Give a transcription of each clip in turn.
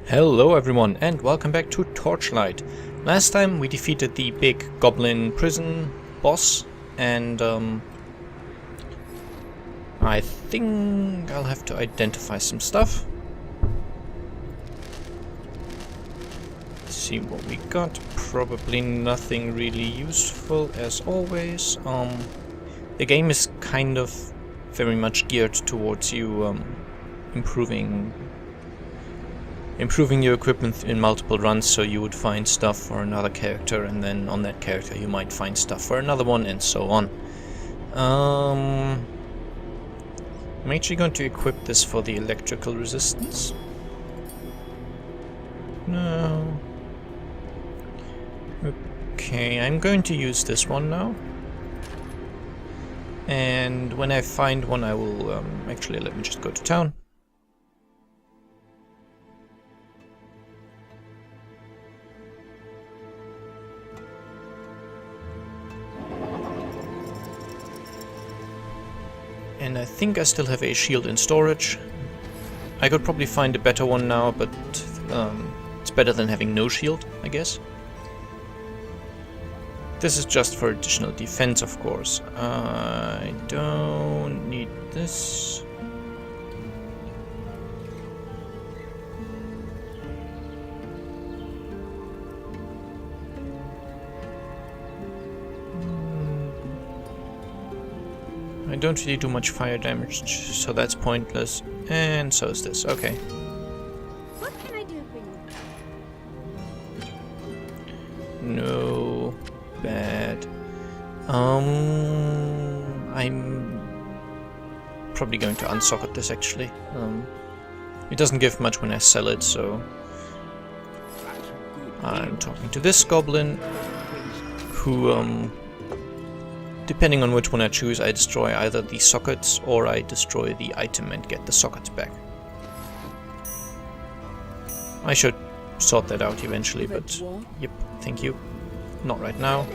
Hello everyone and welcome back to Torchlight. Last time we defeated the big goblin prison boss and I think I'll have to identify some stuff. Let's see what we got. Probably nothing really useful as always. The game is kind of very much geared towards you improving your equipment in multiple runs, so you would find stuff for another character, and then on that character you might find stuff for another one, and so on. I'm actually going to equip this for the electrical resistance. No. Okay, I'm going to use this one now. And when I find one I will... actually, let me just go to town. And I think I still have a shield in storage. I could probably find a better one now, but it's better than having no shield, I guess. This is just for additional defense, of course. I don't need this. I don't really do much fire damage, so that's pointless. And so is this. Okay. What can I do for you? No. Bad. I'm probably going to unsocket this actually. It doesn't give much when I sell it, so I'm talking to this goblin who depending on which one I choose, I destroy either the sockets or I destroy the item and get the sockets back. I should sort that out eventually, but yep, thank you. Not right now.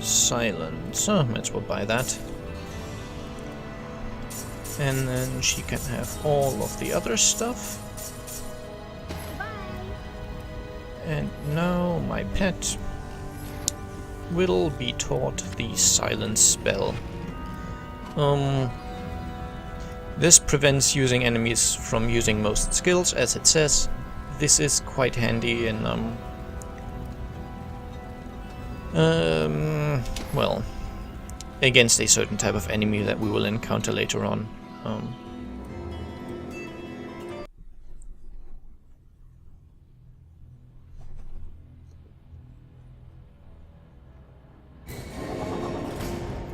Silence. Oh, might as well buy that. And then she can have all of the other stuff. And now my pet will be taught the silence spell. This prevents using enemies from using most skills, as it says. This is quite handy in well, against a certain type of enemy that we will encounter later on.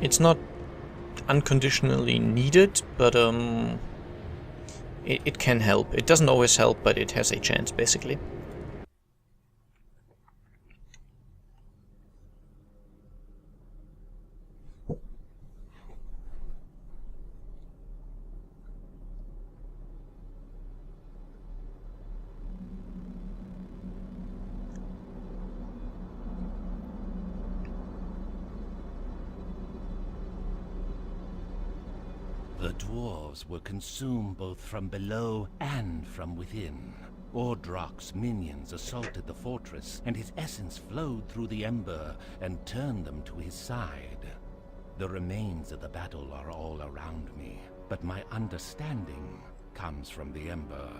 It's not unconditionally needed, but it can help. It doesn't always help, but it has a chance, basically. The dwarves were consumed both from below and from within. Ordrock's minions assaulted the fortress, and his essence flowed through the ember and turned them to his side. The remains of the battle are all around me, but my understanding comes from the ember.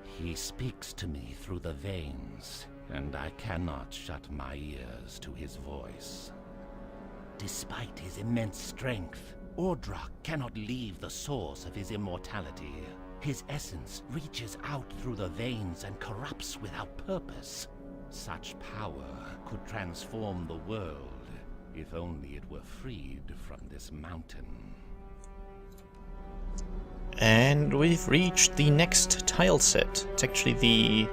He speaks to me through the veins, and I cannot shut my ears to his voice. Despite his immense strength, Ordrock cannot leave the source of his immortality. His essence reaches out through the veins and corrupts without purpose. Such power could transform the world, if only it were freed from this mountain. And we've reached the next tile set. It's actually the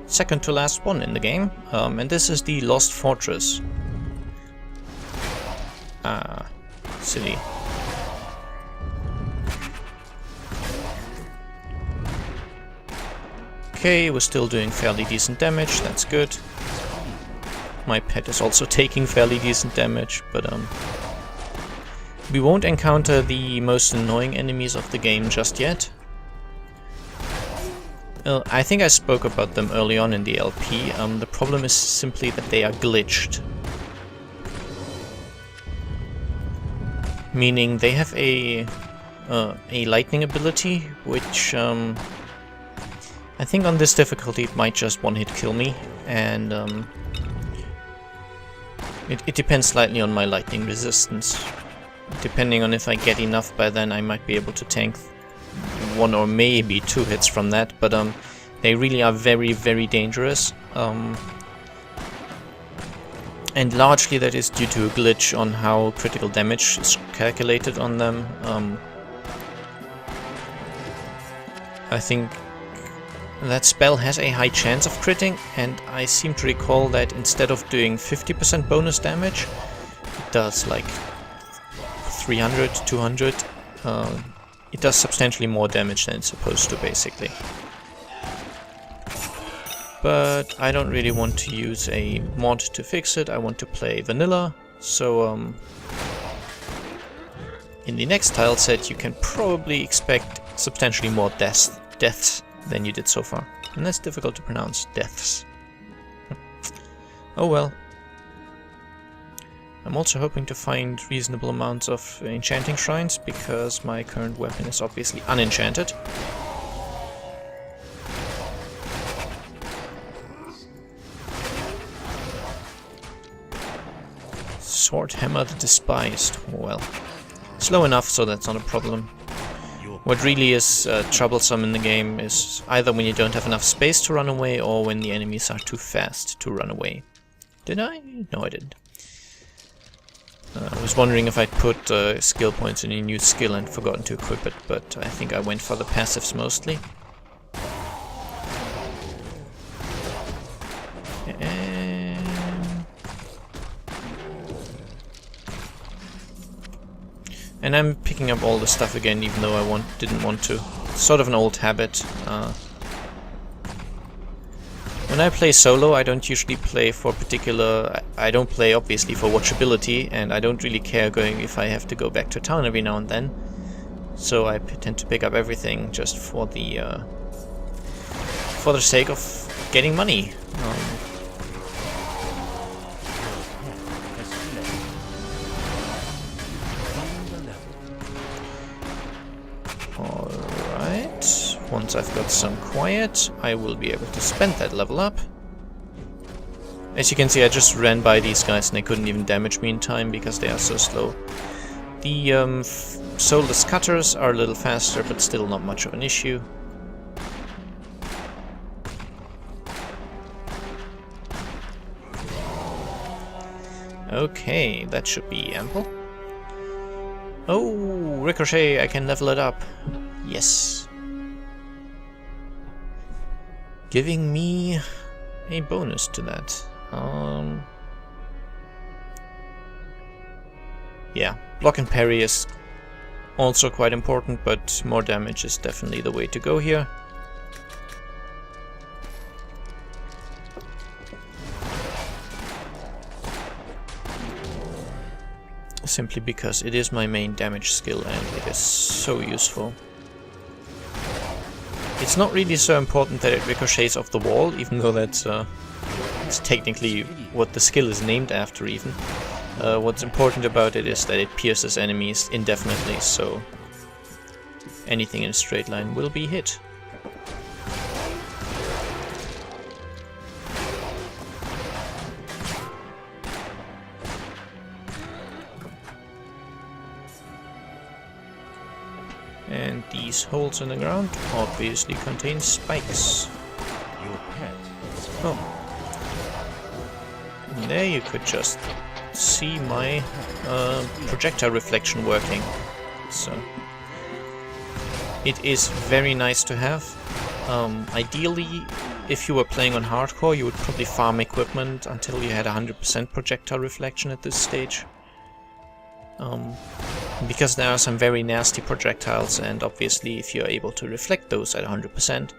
second to last one in the game, and this is the Lost Fortress. Silly. Okay, we're still doing fairly decent damage, that's good. My pet is also taking fairly decent damage, but We won't encounter the most annoying enemies of the game just yet. I think I spoke about them early on in the LP. The problem is simply that they are glitched. Meaning they have a lightning ability, which I think on this difficulty it might just one-hit kill me, and it depends slightly on my lightning resistance. Depending on if I get enough by then, I might be able to tank 1 or maybe 2 hits from that, but they really are very, very dangerous. And largely that is due to a glitch on how critical damage is calculated on them. I think that spell has a high chance of critting, and I seem to recall that instead of doing 50% bonus damage, it does like 300, 200. It does substantially more damage than it's supposed to, basically. But I don't really want to use a mod to fix it. I want to play vanilla, so in the next tile set you can probably expect substantially more deaths than you did so far. And that's difficult to pronounce, deaths. Oh well. I'm also hoping to find reasonable amounts of enchanting shrines, because my current weapon is obviously unenchanted. Sword Hammer the Despised. Well, slow enough, so that's not a problem. What really is troublesome in the game is either when you don't have enough space to run away, or when the enemies are too fast to run away. Did I? No, I didn't. I was wondering if I'd put skill points in a new skill and forgotten to equip it, but I think I went for the passives mostly. And I'm picking up all the stuff again, even though I didn't want to. It's sort of an old habit. When I play solo, I don't usually play for particular... I don't play obviously for watchability, and I don't really care if I have to go back to town every now and then. So I tend to pick up everything just for the sake of getting money. Alright, once I've got some quiet, I will be able to spend that level up. As you can see, I just ran by these guys and they couldn't even damage me in time because they are so slow. The soulless cutters are a little faster, but still not much of an issue. Okay, that should be ample. Oh, Ricochet, I can level it up. Yes. Giving me a bonus to that. Yeah, block and parry is also quite important, but more damage is definitely the way to go here. Simply because it is my main damage skill and it is so useful. It's not really so important that it ricochets off the wall, even though that's it's technically what the skill is named after even. What's important about it is that it pierces enemies indefinitely, so anything in a straight line will be hit. And these holes in the ground obviously contain spikes. Oh. And there you could just see my projectile reflection working. So it is very nice to have. Ideally, if you were playing on hardcore, you would probably farm equipment until you had 100% projectile reflection at this stage. Because there are some very nasty projectiles, and obviously if you're able to reflect those at 100%,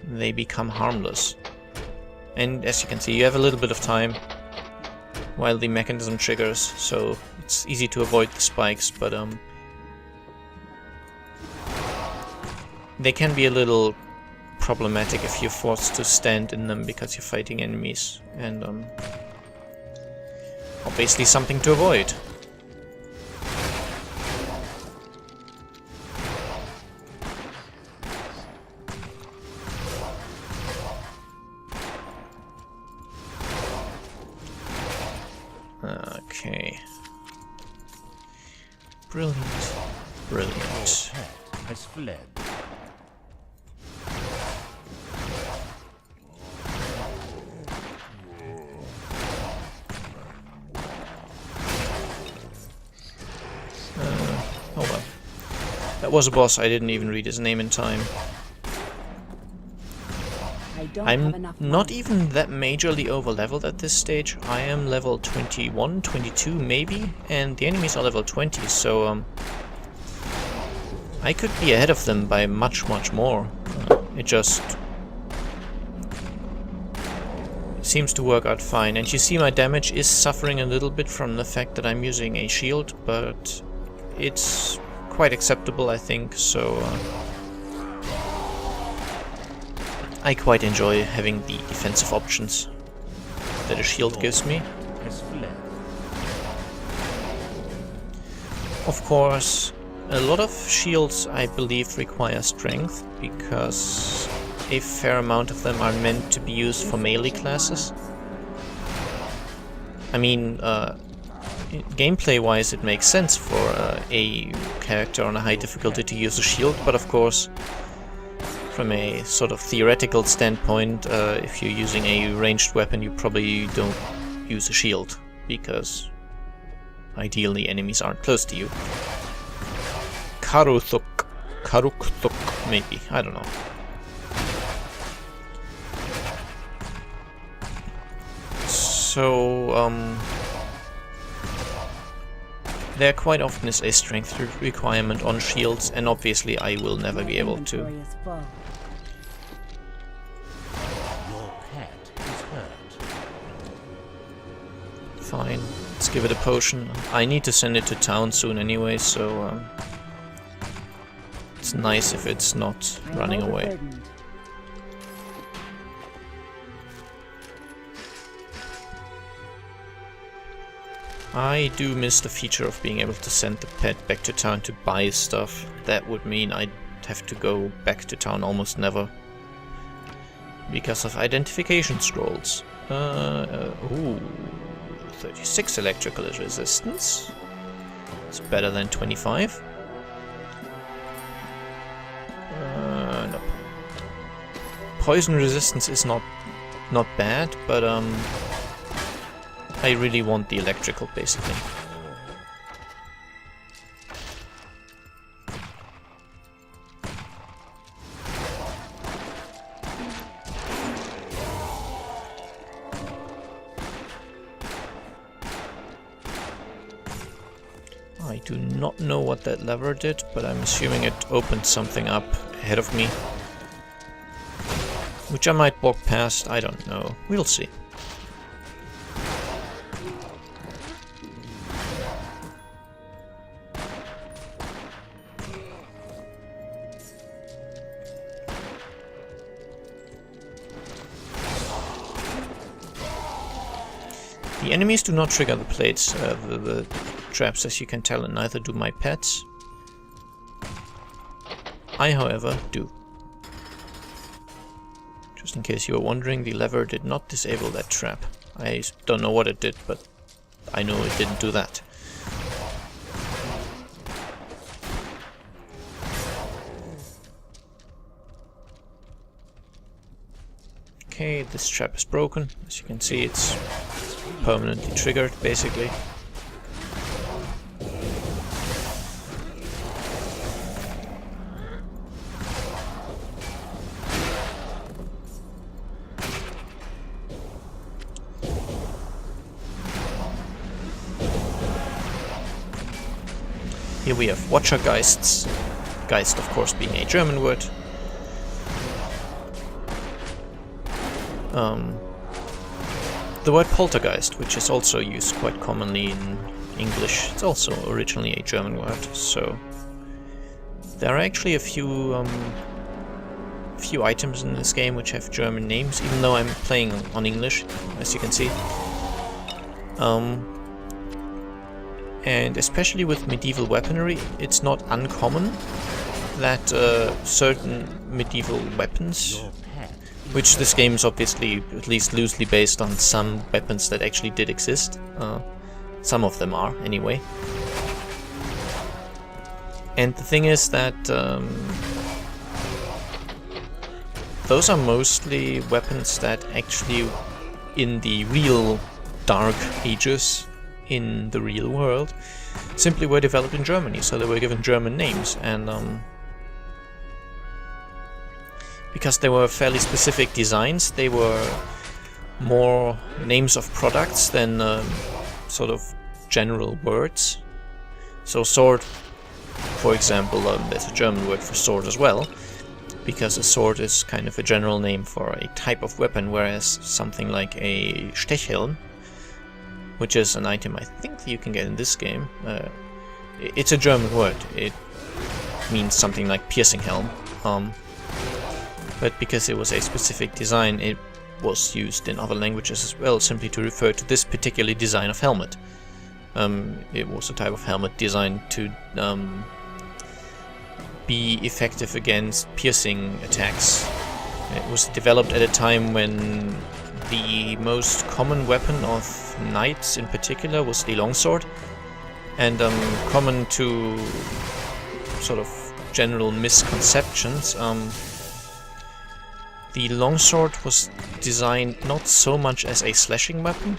they become harmless. And as you can see, you have a little bit of time while the mechanism triggers, so it's easy to avoid the spikes, but they can be a little problematic if you're forced to stand in them because you're fighting enemies, and obviously something to avoid. Okay. Brilliant. Brilliant. Has fled. Oh well. That was a boss. I didn't even read his name in time. I'm not even that majorly over leveled at this stage. I am level 21, 22 maybe, and the enemies are level 20, so I could be ahead of them by much more. It just seems to work out fine. And you see my damage is suffering a little bit from the fact that I'm using a shield, but it's quite acceptable, I think, so I quite enjoy having the defensive options that a shield gives me. Of course, a lot of shields, I believe, require strength, because a fair amount of them are meant to be used for melee classes. I mean, gameplay-wise it makes sense for a character on a high difficulty to use a shield, but of course, from a sort of theoretical standpoint, if you're using a ranged weapon, you probably don't use a shield, because ideally enemies aren't close to you. Karukthuk, maybe, I don't know. So, there quite often is a strength requirement on shields, and obviously I will never be able to. Fine, let's give it a potion. I need to send it to town soon anyway, so it's nice if it's not running away. I do miss the feature of being able to send the pet back to town to buy stuff. That would mean I'd have to go back to town almost never, because of identification scrolls. Ooh, 36 electrical resistance. It's better than 25. No. Poison resistance is not bad, but I really want the electrical, basically. I do not know what that lever did, but I'm assuming it opened something up ahead of me, which I might walk past, I don't know. We'll see. The enemies do not trigger the plates, the traps, as you can tell, and neither do my pets. I, however, do. Just in case you were wondering, the lever did not disable that trap. I don't know what it did, but I know it didn't do that. Okay, this trap is broken. As you can see, it's permanently triggered, basically. Here we have Watchergeists. Geist, of course, being a German word. The word poltergeist, which is also used quite commonly in English, it's also originally a German word, so there are actually a few few items in this game which have German names, even though I'm playing on English, as you can see. And especially with medieval weaponry, it's not uncommon that certain medieval weapons, which this game is obviously at least loosely based on some weapons that actually did exist. Some of them are, anyway. And the thing is that those are mostly weapons that actually, in the real Dark Ages, in the real world, simply were developed in Germany, so they were given German names, and because they were fairly specific designs, they were more names of products than sort of general words. So sword, for example, there's a German word for sword as well, because a sword is kind of a general name for a type of weapon, whereas something like a Stechhelm, which is an item I think that you can get in this game, it's a German word. It means something like piercing helm, but because it was a specific design, it was used in other languages as well, simply to refer to this particular design of helmet. It was a type of helmet designed to be effective against piercing attacks. It was developed at a time when the most common weapon of knights in particular was the longsword, and common to sort of general misconceptions, the longsword was designed not so much as a slashing weapon.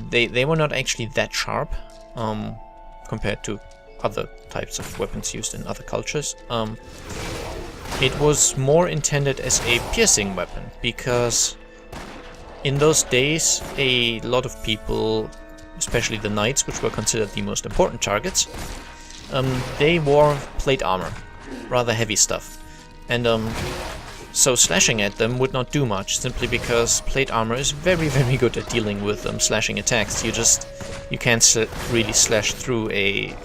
They were not actually that sharp compared to other types of weapons used in other cultures. It was more intended as a piercing weapon, because in those days a lot of people, especially the knights, which were considered the most important targets, they wore plate armor, rather heavy stuff, and so slashing at them would not do much, simply because plate armor is very, very good at dealing with slashing attacks. You can't really slash through a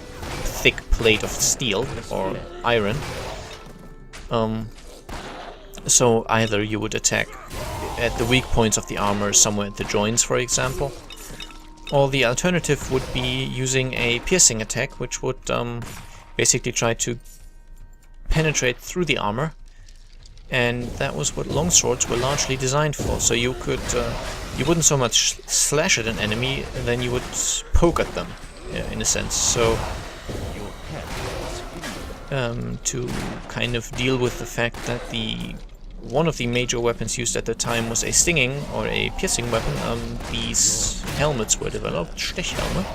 thick plate of steel or iron. So either you would attack at the weak points of the armor, somewhere at the joints, for example, or the alternative would be using a piercing attack, which would basically try to penetrate through the armor. And that was what longswords were largely designed for. So you could, you wouldn't so much slash at an enemy, then you would poke at them, in a sense. So to kind of deal with the fact that one of the major weapons used at the time was a stinging or a piercing weapon, these helmets were developed, Stechhelme,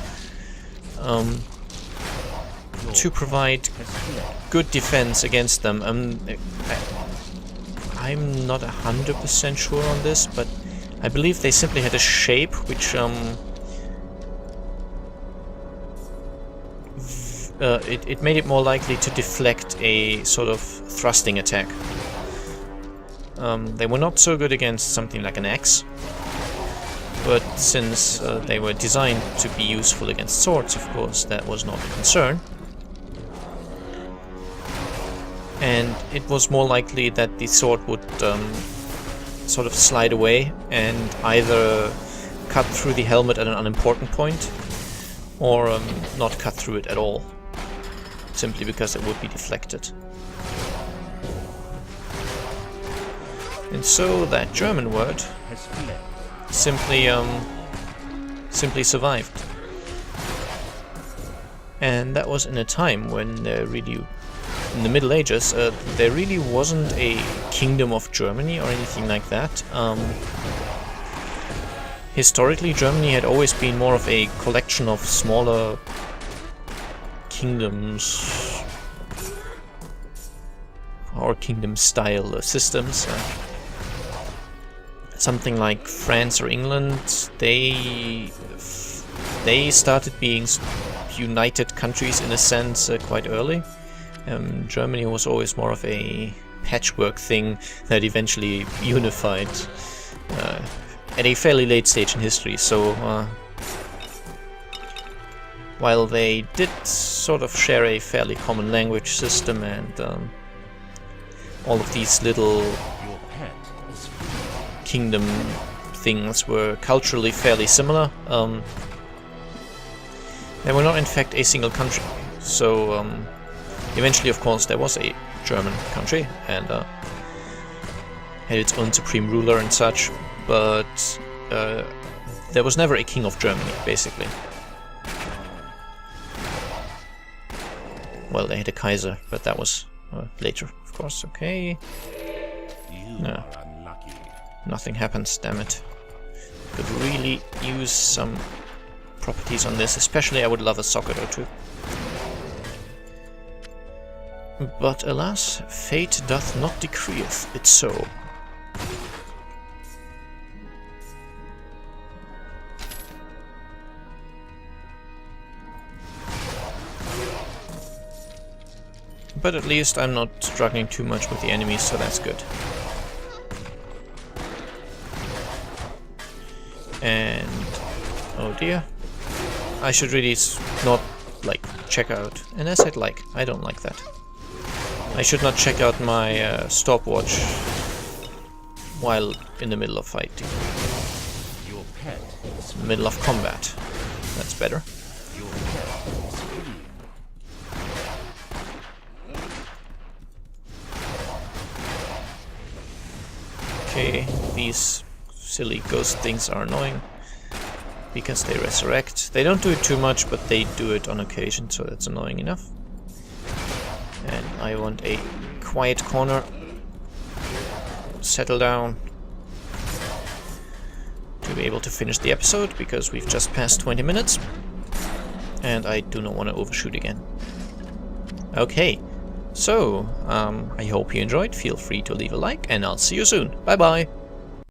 to provide good defense against them. I'm not 100% sure on this, but I believe they simply had a shape which it made it more likely to deflect a sort of thrusting attack. They were not so good against something like an axe, but since they were designed to be useful against swords, of course, that was not a concern. And it was more likely that the sword would sort of slide away and either cut through the helmet at an unimportant point, or not cut through it at all, simply because it would be deflected. And so that German word simply survived. And that was in a time when really, in the Middle Ages, there really wasn't a kingdom of Germany or anything like that. Historically, Germany had always been more of a collection of smaller kingdoms or kingdom-style systems. Something like France or England, they started being united countries in a sense quite early. Germany was always more of a patchwork thing that eventually unified at a fairly late stage in history. So while they did sort of share a fairly common language system and all of these little Your pet is free. kingdom things were culturally fairly similar. They were not in fact a single country. So eventually, of course, there was a German country and had its own supreme ruler and such, but there was never a king of Germany, basically. Well, they had a Kaiser, but that was later, of course. Okay. You No. are unlucky. Nothing happens, damn it. Could really use some properties on this, especially I would love a socket or two. But alas, fate doth not decreeth it so. But at least I'm not struggling too much with the enemies, so that's good. And oh dear, I should really not like check out. And I said like, I don't like that. I should not check out my stopwatch while in the middle of fighting. Your pet is Middle of combat. That's better. Your pet is free. Okay, these silly ghost things are annoying because they resurrect. They don't do it too much, but they do it on occasion, so that's annoying enough. And I want a quiet corner. Settle down. To be able to finish the episode, because we've just passed 20 minutes. And I do not want to overshoot again. Okay, so I hope you enjoyed. Feel free to leave a like, and I'll see you soon. Bye bye!